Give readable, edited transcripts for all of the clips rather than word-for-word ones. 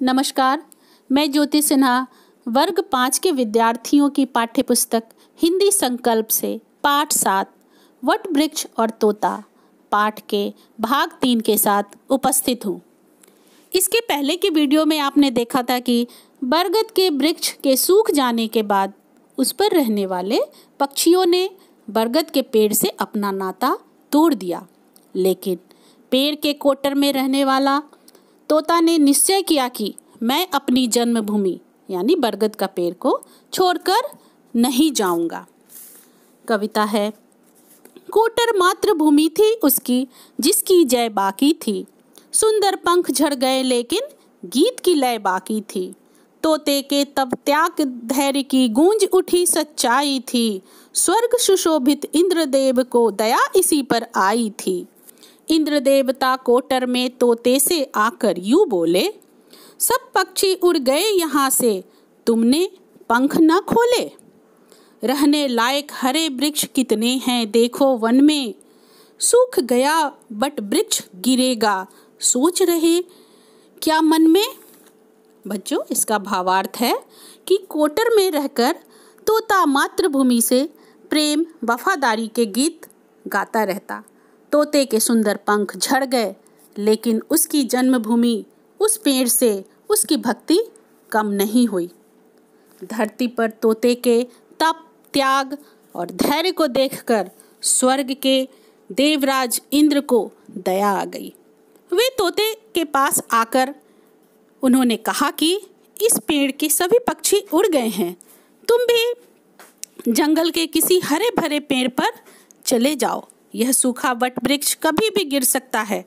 नमस्कार, मैं ज्योति सिन्हा वर्ग 5 के विद्यार्थियों की पाठ्यपुस्तक हिंदी संकल्प से पाठ 7 वट वृक्ष और तोता पाठ के भाग 3 के साथ उपस्थित हूँ। इसके पहले की वीडियो में आपने देखा था कि बरगद के वृक्ष के सूख जाने के बाद उस पर रहने वाले पक्षियों ने बरगद के पेड़ से अपना नाता तोड़ दिया, लेकिन पेड़ के कोटर में रहने वाला तोता ने निश्चय किया कि मैं अपनी जन्मभूमि यानी बरगद का पेड़ को छोड़कर नहीं जाऊंगा। कविता है। कोटर मातृभूमि थी उसकी, जिसकी जय बाकी थी। सुंदर पंख झड़ गए लेकिन गीत की लय बाकी थी। तोते के तब त्याग धैर्य की गूंज उठी सच्चाई थी। स्वर्ग सुशोभित इंद्रदेव को दया इसी पर आई थी। इंद्र देवता कोटर में तोते से आकर यूं बोले, सब पक्षी उड़ गए यहाँ से, तुमने पंख न खोले। रहने लायक हरे वृक्ष कितने हैं देखो वन में। सूख गया बट वृक्ष गिरेगा, सोच रहे क्या मन में। बच्चों, इसका भावार्थ है कि कोटर में रहकर तोता मातृभूमि से प्रेम वफादारी के गीत गाता रहता। तोते के सुंदर पंख झड़ गए, लेकिन उसकी जन्मभूमि उस पेड़ से उसकी भक्ति कम नहीं हुई। धरती पर तोते के तप, त्याग और धैर्य को देखकर स्वर्ग के देवराज इंद्र को दया आ गई। वे तोते के पास आकर उन्होंने कहा कि इस पेड़ के सभी पक्षी उड़ गए हैं, तुम भी जंगल के किसी हरे भरे पेड़ पर चले जाओ। यह सूखा वट वृक्ष कभी भी गिर सकता है।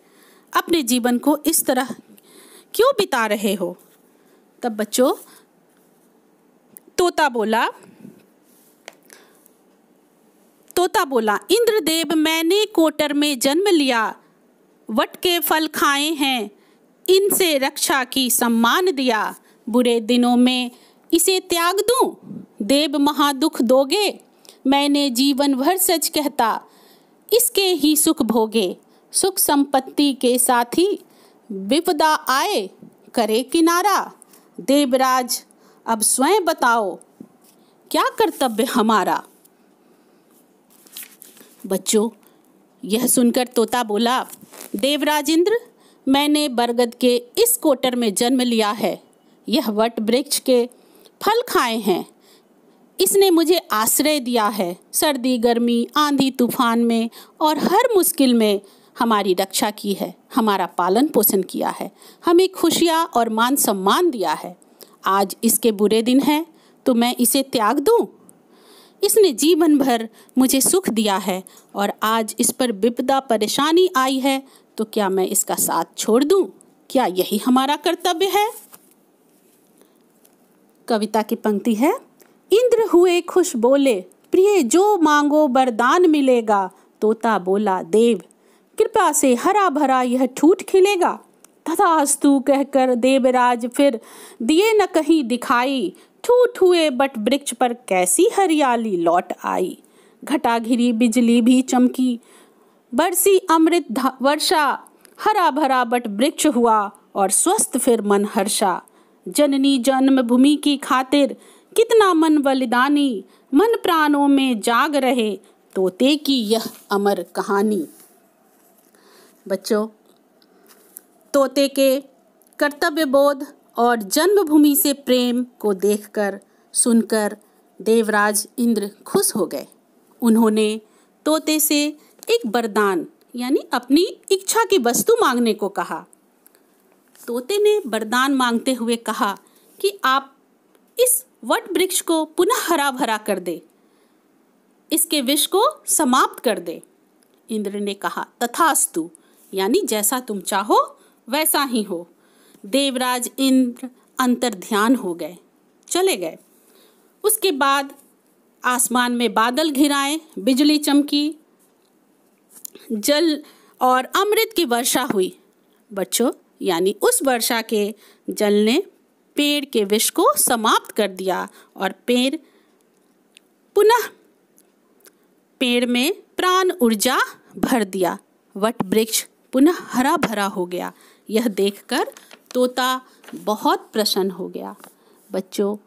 अपने जीवन को इस तरह क्यों बिता रहे हो। तब बच्चों तोता बोला, इंद्रदेव मैंने कोटर में जन्म लिया, वट के फल खाए हैं, इनसे रक्षा की सम्मान दिया। बुरे दिनों में इसे त्याग दूं, देव महादुख दोगे। मैंने जीवन भर सच कहता, इसके ही सुख भोगे। सुख संपत्ति के साथ ही विपदा आए, करे किनारा। देवराज अब स्वयं बताओ, क्या कर्तव्य हमारा। बच्चों, यह सुनकर तोता बोला, देवराज इंद्र, मैंने बरगद के इस कोटर में जन्म लिया है। यह वट वृक्ष के फल खाए हैं, इसने मुझे आश्रय दिया है। सर्दी गर्मी आंधी तूफान में और हर मुश्किल में हमारी रक्षा की है, हमारा पालन पोषण किया है, हमें खुशियाँ और मान सम्मान दिया है। आज इसके बुरे दिन हैं तो मैं इसे त्याग दूं? इसने जीवन भर मुझे सुख दिया है और आज इस पर विपदा परेशानी आई है तो क्या मैं इसका साथ छोड़ दूं? क्या यही हमारा कर्तव्य है। कविता की पंक्ति है। इंद्र हुए खुश बोले, प्रिय जो मांगो वरदान मिलेगा। तोता बोला, देव कृपा से हरा भरा यह ठूठ खिलेगा। तथास्तु कहकर देवराज फिर दिए न कहीं दिखाई। ठूठ हुए बट वृक्ष पर कैसी हरियाली लौट आई। घटा घिरी बिजली भी चमकी, बरसी अमृत वर्षा। हरा भरा बट वृक्ष हुआ और स्वस्थ फिर मन हर्षा। जननी जन्मभूमि की खातिर कितना मन बलिदानी, मन प्राणों में जाग रहे तोते की यह अमर कहानी। बच्चों, तोते के कर्तव्य बोध और जन्मभूमि से प्रेम को देखकर सुनकर देवराज इंद्र खुश हो गए। उन्होंने तोते से एक वरदान यानी अपनी इच्छा की वस्तु मांगने को कहा। तोते ने वरदान मांगते हुए कहा कि आप इस वट वृक्ष को पुनः हरा भरा कर दे, इसके विष को समाप्त कर दे। इंद्र ने कहा, तथास्तु, यानी जैसा तुम चाहो वैसा ही हो। देवराज इंद्र अंतर ध्यान हो गए, चले गए। उसके बाद आसमान में बादल घिराए, बिजली चमकी, जल और अमृत की वर्षा हुई। बच्चों, यानी उस वर्षा के जल ने पेड़ के विष को समाप्त कर दिया और पेड़ में प्राण ऊर्जा भर दिया। वट वृक्ष पुनः हरा भरा हो गया। यह देखकर तोता बहुत प्रसन्न हो गया। बच्चों,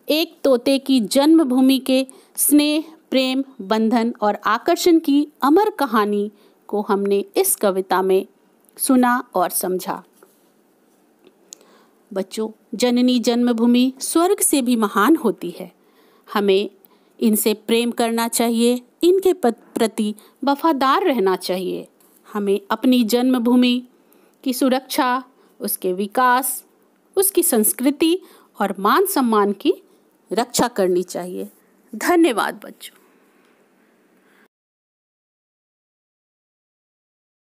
एक तोते की जन्मभूमि के स्नेह, प्रेम, बंधन और आकर्षण की अमर कहानी को हमने इस कविता में सुना और समझा। बच्चों, जननी जन्मभूमि स्वर्ग से भी महान होती है। हमें इनसे प्रेम करना चाहिए, इनके प्रति वफादार रहना चाहिए। हमें अपनी जन्मभूमि की सुरक्षा, उसके विकास, उसकी संस्कृति और मान सम्मान की रक्षा करनी चाहिए। धन्यवाद बच्चों।